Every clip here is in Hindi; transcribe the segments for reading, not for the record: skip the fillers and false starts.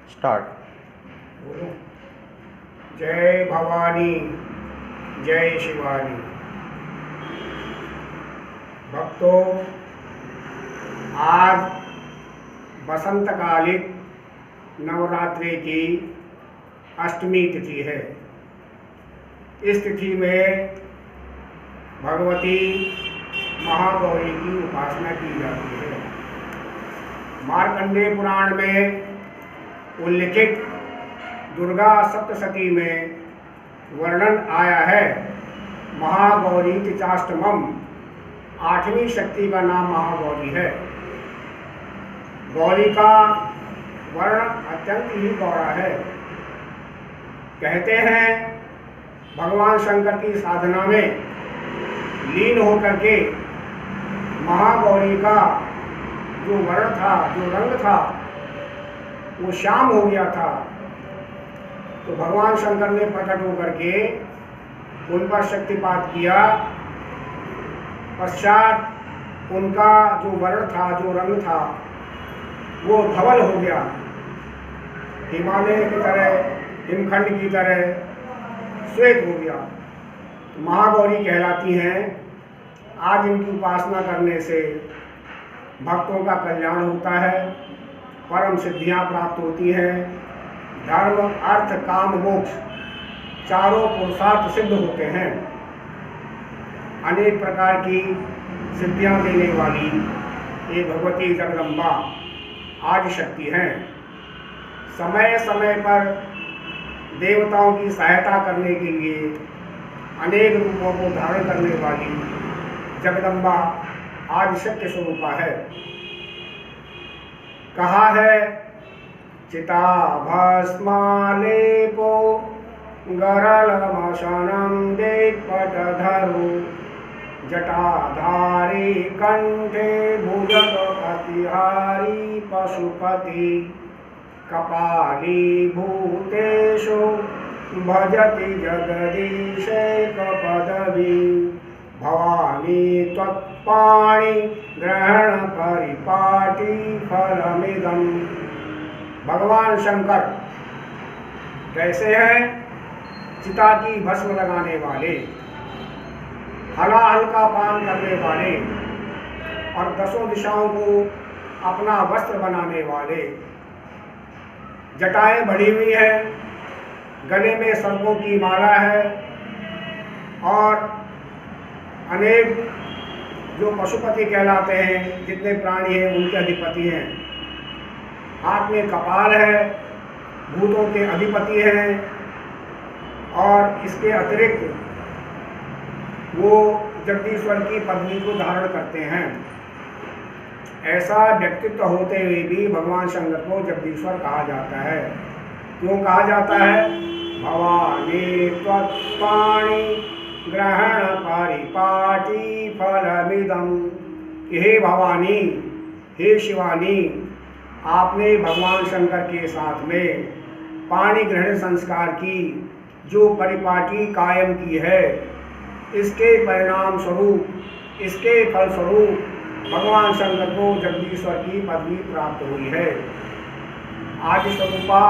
स्टार्ट। बोलो। जय भवानी, जय शिवानी। भक्तों, आज बसंतकालिक नवरात्रि की अष्टमी तिथि है। इस तिथि में भगवती महागौरी की उपासना की जाती है। मार्कंडेय पुराण में उल्लिखित दुर्गा सप्तशती में वर्णन आया है। महागौरी चाष्टमम, 8वीं शक्ति का नाम महागौरी है। गौरी का वर्ण अत्यंत ही गौरा है। कहते हैं भगवान शंकर की साधना में लीन होकर के महागौरी का जो वर्ण था, जो रंग था, वो श्याम हो गया था। तो भगवान शंकर ने प्रकट होकर के उन पर शक्तिपात किया। पश्चात उनका जो वर्ण था, जो रंग था, वो धवल हो गया, हिमालय की तरह, हिमखंड की तरह श्वेत हो गया। तो महागौरी कहलाती हैं। आज इनकी उपासना करने से भक्तों का कल्याण होता है, परम सिद्धियां प्राप्त होती हैं, धर्म अर्थ काम मोक्ष चारों पुरुषार्थ सिद्ध होते हैं। अनेक प्रकार की सिद्धियां देने वाली ये भगवती जगदम्बा आदि शक्ति हैं। समय समय पर देवताओं की सहायता करने के लिए अनेक रूपों को धारण करने वाली जगदम्बा आदिशक्ति स्वरूपा है। कहा है चिता भस्मालेपो गरलमशनं देपटधरो जटाधारी कंठे भुजगपतिहारी पशुपति कपाली भूतेषु भजति जगदीशैकपदवी भवानी त्वत्पाणि ग्रहण परिपाटी फलमिदं। भगवान शंकर कैसे हैं? चिता की भस्म लगाने वाले, हलाहल का पान करने वाले और 10 दिशाओं को अपना वस्त्र बनाने वाले। जटाएं बढ़ी हुई है, गले में सर्पों की माला है और अनेक जो पशुपति कहलाते हैं, जितने प्राणी हैं उनके अधिपति हैं। हाथ में कपाल है, भूतों के अधिपति हैं और इसके अतिरिक्त वो जगदीश्वर की पत्नी को धारण करते हैं। ऐसा व्यक्तित्व होते हुए भी भगवान शंकर को जगदीश्वर कहा जाता है। क्यों कहा जाता है? भवानी त्वत्पाणि ग्रहण परिपाटी फलमिदं। हे भवानी, हे शिवानी, आपने भगवान शंकर के साथ में पाणी ग्रहण संस्कार की जो परिपाटी कायम की है, इसके परिणाम स्वरूप, इसके फल स्वरूप भगवान शंकर को जगदीश्वर की पदवी प्राप्त हुई है। आदि स्वरूपा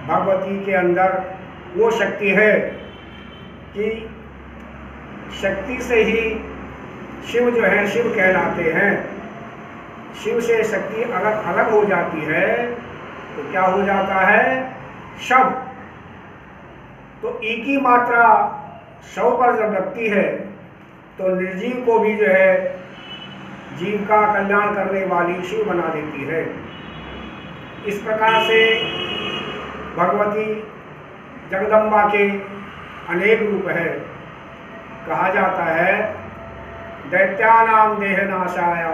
भगवती के अंदर वो शक्ति है कि शक्ति से ही शिव जो है, शिव कहलाते हैं। शिव से शक्ति अगर अलग हो जाती है तो क्या हो जाता है? शव। तो ई की मात्रा शव पर जब लगती है तो निर्जीव को भी जो है जीव का कल्याण करने वाली शिव बना देती है। इस प्रकार से भगवती जगदम्बा के अनेक रूप है। कहा जाता है दैत्यानां देहनाशाय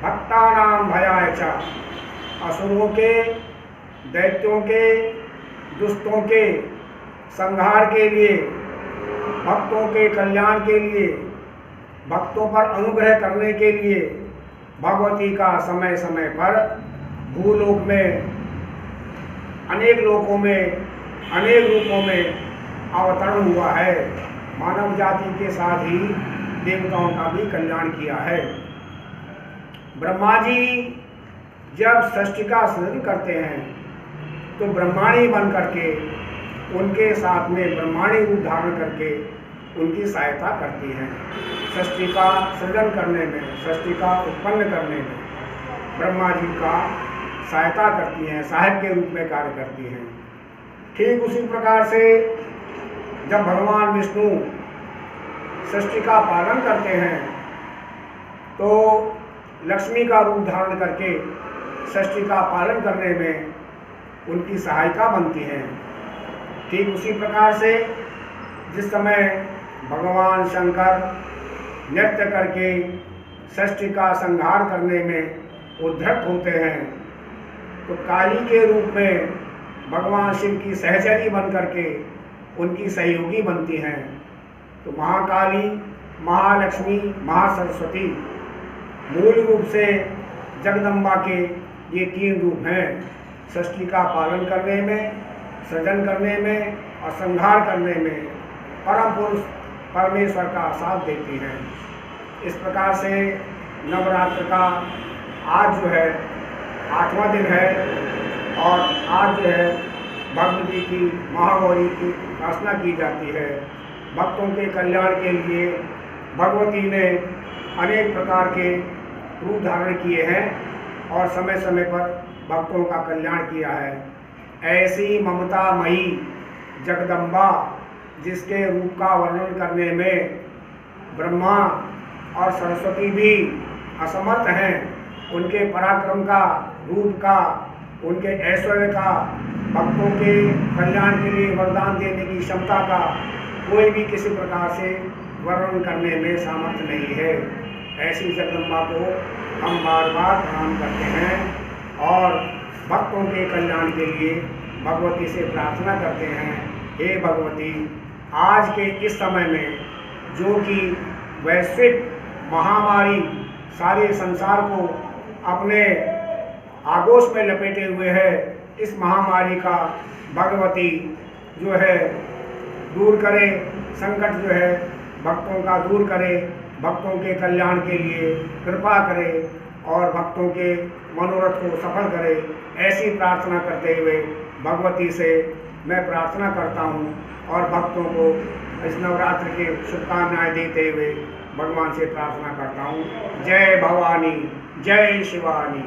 भक्तानां भयाय च। असुरों के, दैत्यों के, दुष्टों के संहार के लिए, भक्तों के कल्याण के लिए, भक्तों पर अनुग्रह करने के लिए भगवती का समय समय पर भूलोक में, अनेक लोकों में, अनेक रूपों में अवतरण हुआ है। मानव जाति के साथ ही देवताओं का भी कल्याण किया है। ब्रह्मा जी जब सृष्टि का सृजन करते हैं तो ब्रह्माणी बन करके उनके साथ में ब्रह्माणी रूप धारण करके उनकी सहायता करती हैं। सृष्टि का सृजन करने में, सृष्टि का उत्पन्न करने में ब्रह्मा जी का सहायता करती हैं, सहायक के रूप में कार्य करती हैं। ठीक उसी प्रकार से जब भगवान विष्णु सृष्टि का पालन करते हैं तो लक्ष्मी का रूप धारण करके सृष्टि का पालन करने में उनकी सहायिका बनती हैं। ठीक उसी प्रकार से जिस समय भगवान शंकर नृत्य करके सृष्टि का संहार करने में उद्धत होते हैं तो काली के रूप में भगवान शिव की सहचरी बन करके उनकी सहयोगी बनती हैं। तो महाकाली, महालक्ष्मी, महासरस्वती मूल रूप से जगदम्बा के ये 3 रूप हैं। सृष्टि का पालन करने में, सृजन करने में और संहार करने में परम पुरुष परमेश्वर का साथ देती हैं। इस प्रकार से नवरात्र का आज जो है 8वां दिन है और आज जो है भगवती की, महागौरी की उपासना की जाती है। भक्तों के कल्याण के लिए भगवती ने अनेक प्रकार के रूप धारण किए हैं और समय समय पर भक्तों का कल्याण किया है। ऐसी ममतामयी जगदम्बा जिसके रूप का वर्णन करने में ब्रह्मा और सरस्वती भी असमर्थ हैं, उनके पराक्रम का, रूप का, उनके ऐश्वर्य का, भक्तों के कल्याण के लिए वरदान देने की क्षमता का कोई भी किसी प्रकार से वर्णन करने में सामर्थ्य नहीं है। ऐसी जगदम्बा को हम बार बार प्रणाम करते हैं और भक्तों के कल्याण के लिए भगवती से प्रार्थना करते हैं। हे भगवती, आज के इस समय में जो कि वैश्विक महामारी सारे संसार को अपने आगोश में लपेटे हुए है, इस महामारी का भगवती जो है दूर करे, संकट जो है भक्तों का दूर करे, भक्तों के कल्याण के लिए कृपा करे और भक्तों के मनोरथ को सफल करे। ऐसी प्रार्थना करते हुए भगवती से मैं प्रार्थना करता हूँ और भक्तों को इस नवरात्र के शुभकामनाएं देते हुए भगवान से प्रार्थना करता हूँ। जय भवानी, जय शिवानी।